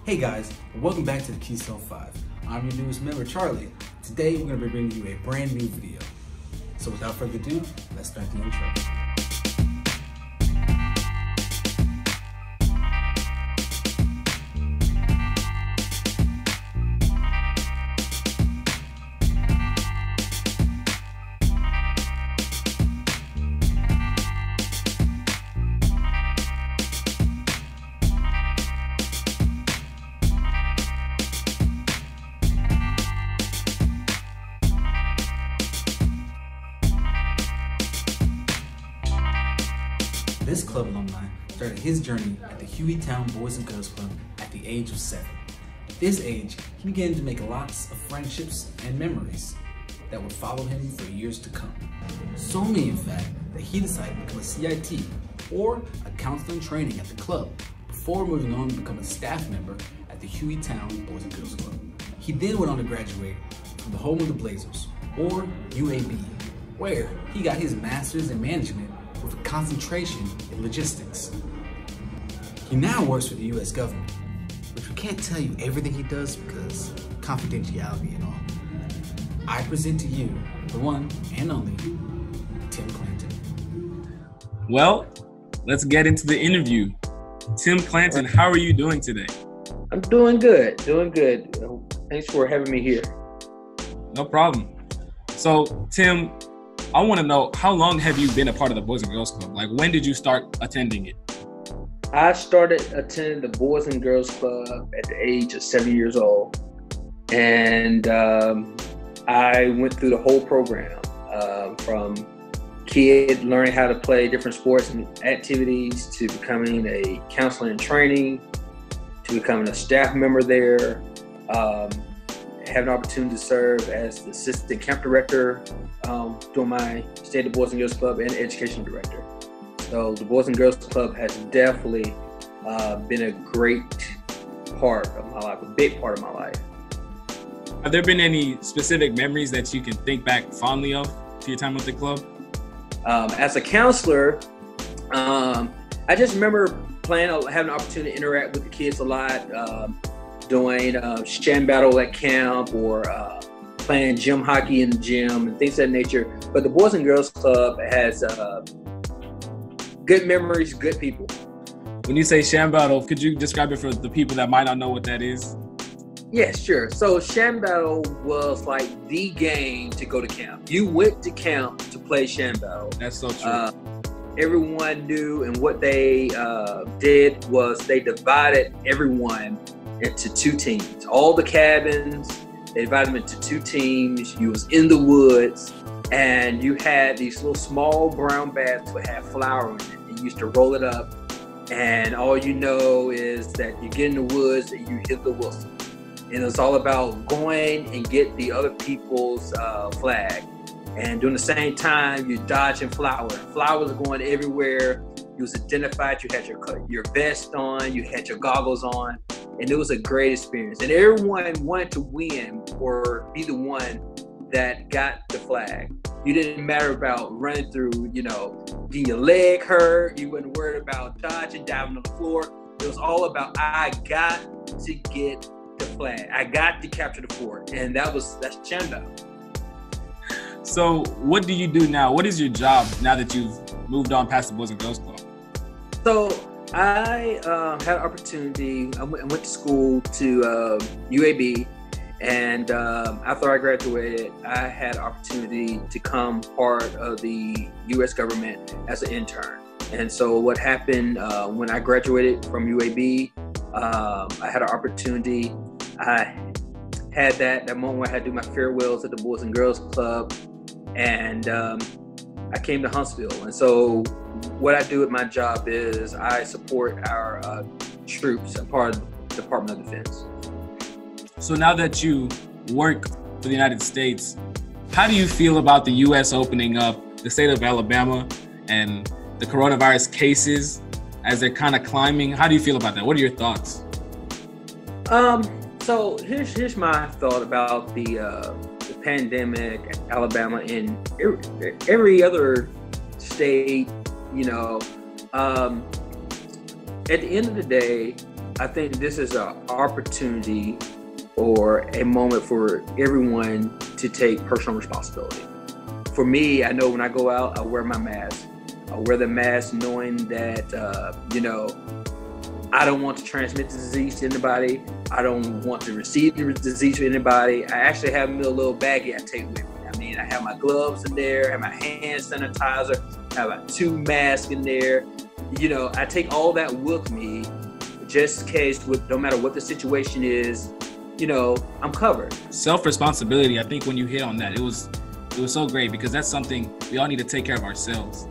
Hey guys, welcome back to the Keystone 5. I'm your newest member, Charlie. Today we're going to be bringing you a brand new video. So without further ado, let's start the intro. This club alumni started his journey at the Hueytown Boys and Girls Club at the age of 7. At this age, he began to make lots of friendships and memories that would follow him for years to come. So many, in fact, that he decided to become a CIT, or a counselor in training at the club, before moving on to become a staff member at the Hueytown Boys and Girls Club. He then went on to graduate from the home of the Blazers, or UAB, where he got his master's in management with a concentration in logistics. He now works for the US government, which we can't tell you everything he does because confidentiality and all. I present to you the one and only Tim Clanton. Well, let's get into the interview. Tim Clanton, how are you doing today? I'm doing good, Thanks for having me here. No problem. So, Tim, I want to know, how long have you been a part of the Boys and Girls Club? Like, when did you start attending it? I started attending the Boys and Girls Club at the age of 7 years old. And I went through the whole program, from kid learning how to play different sports and activities, to becoming a counselor in training, to becoming a staff member there, have an opportunity to serve as the assistant camp director during my stay at the Boys and Girls Club, and education director. So the Boys and Girls Club has definitely been a great part of my life, a big part of my life. Have there been any specific memories that you can think back fondly of to your time with the club? As a counselor, I just remember having an opportunity to interact with the kids a lot, doing shan battle at camp, or playing gym hockey in the gym and things of that nature. But the Boys and Girls Club has good memories, good people. When you say shan battle, could you describe it for the people that might not know what that is? Yeah, sure. So shan battle was like the game to go to camp. You went to camp to play shan battle. That's so true. Everyone knew, and what they did was they divided everyone into two teams. All the cabins, they divided them into two teams. You was in the woods, and you had these little small brown bags that had flour in it. And you used to roll it up, and all you know is that you get in the woods and you hit the whistle. And it's all about going and get the other people's flag. And during the same time, you're dodging flour. Flowers are going everywhere. You was identified. You had your vest on. You had your goggles on. And it was a great experience. And everyone wanted to win or be the one that got the flag. You didn't matter about running through, getting your leg hurt. You wasn't worried about dodging, diving on the floor. It was all about, I got to get the flag. I got to capture the fort. And that's shan battle. So what do you do now? What is your job now that you've moved on past the Boys and Girls Club? So I had an opportunity. I went to school to UAB, and after I graduated, I had an opportunity to become part of the US government as an intern. And so what happened when I graduated from UAB, I had an opportunity. I had that moment where I had to do my farewells at the Boys and Girls Club, and I came to Huntsville. And so what I do with my job is I support our troops. I'm part of the Department of Defense. So now that you work for the United States, how do you feel about the U.S. opening up the state of Alabama and the coronavirus cases as they're kind of climbing? How do you feel about that? What are your thoughts? So here's my thought about the pandemic, Alabama, and every other state. At the end of the day, I think this is an opportunity or a moment for everyone to take personal responsibility. For me, I know when I go out, I wear my mask. I wear the mask knowing that, you know, I don't want to transmit the disease to anybody. I don't want to receive the disease from anybody. I actually have a little baggie I take with me. I mean, I have my gloves in there, I have my hand sanitizer, I have my 2 masks in there. You know, I take all that with me just in case, no matter what the situation is, you know, I'm covered. Self-responsibility, I think when you hit on that, it was so great, because that's something we all need to take care of ourselves.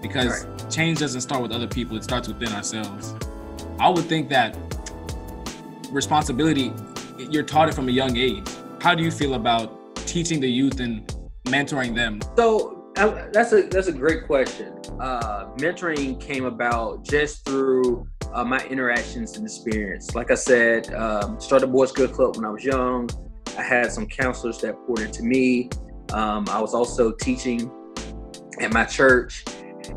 Because change doesn't start with other people, it starts within ourselves. I would think that responsibility, you're taught it from a young age. How do you feel about teaching the youth and mentoring them? So that's a great question. Mentoring came about just through my interactions and experience. Like I said, started Boys Good Club when I was young. I had some counselors that poured into me. I was also teaching at my church.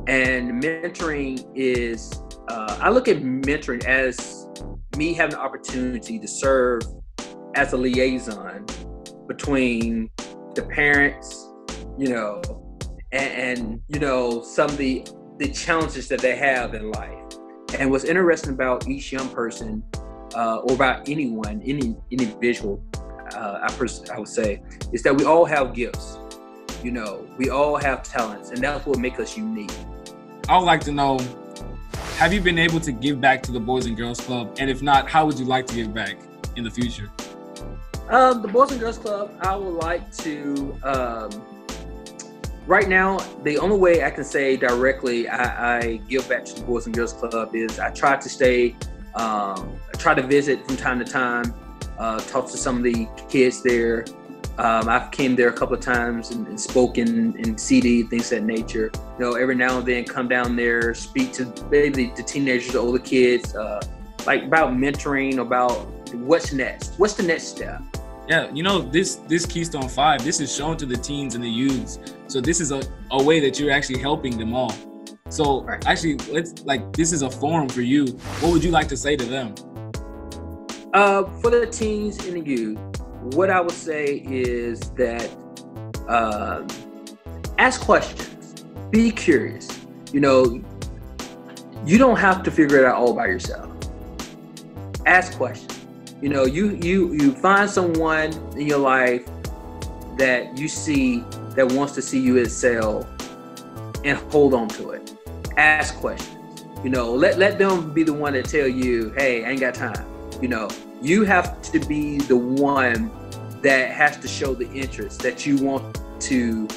And mentoring is, I look at mentoring as me having the opportunity to serve as a liaison between the parents, you know, and you know, some of the challenges that they have in life. And what's interesting about each young person, or about anyone, any individual, I would say, is that we all have gifts. You know, we all have talents, and that's what makes us unique. I would like to know, have you been able to give back to the Boys and Girls Club? And if not, how would you like to give back in the future? The Boys and Girls Club, I would like to, right now, the only way I can say directly I give back to the Boys and Girls Club is I try to stay, I try to visit from time to time, talk to some of the kids there. I've came there a couple of times and spoken in CD, things of that nature. You know, every now and then come down there, speak to maybe the teenagers, the older kids, like about mentoring, about what's next, what's the next step. Yeah, you know, this Keystone 5, this is shown to the teens and the youths. So this is a way that you're actually helping them all. So actually, this is a forum for you. What would you like to say to them? For the teens and the youth, what I would say is that ask questions, be curious. You know, you don't have to figure it out all by yourself. Ask questions. You know, you find someone in your life that you see that wants to see you excel, and hold on to it. Ask questions. You know, let them be the one to tell you, hey, I ain't got time. You know, you have to be the one that has to show the interest that you want to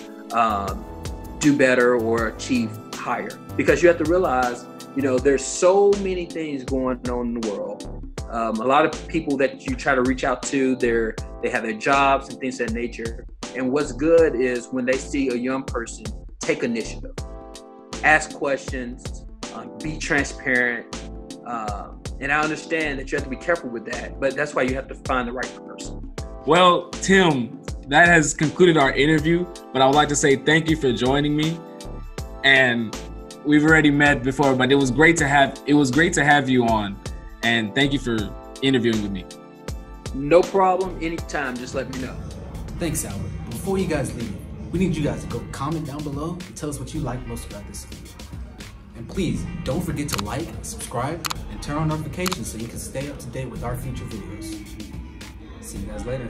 do better or achieve higher. Because you have to realize, you know, there's so many things going on in the world. A lot of people that you try to reach out to, they have their jobs and things of that nature. And what's good is when they see a young person take initiative, ask questions, be transparent. And I understand that you have to be careful with that, but that's why you have to find the right person. Well, Tim, that has concluded our interview, but I would like to say thank you for joining me. And we've already met before, but it was great to have you on. And thank you for interviewing with me. No problem, anytime, just let me know. Thanks, Albert. Before you guys leave, we need you guys to go comment down below and tell us what you like most about this video. And please, don't forget to like, subscribe, and turn on notifications so you can stay up to date with our future videos. See you guys later.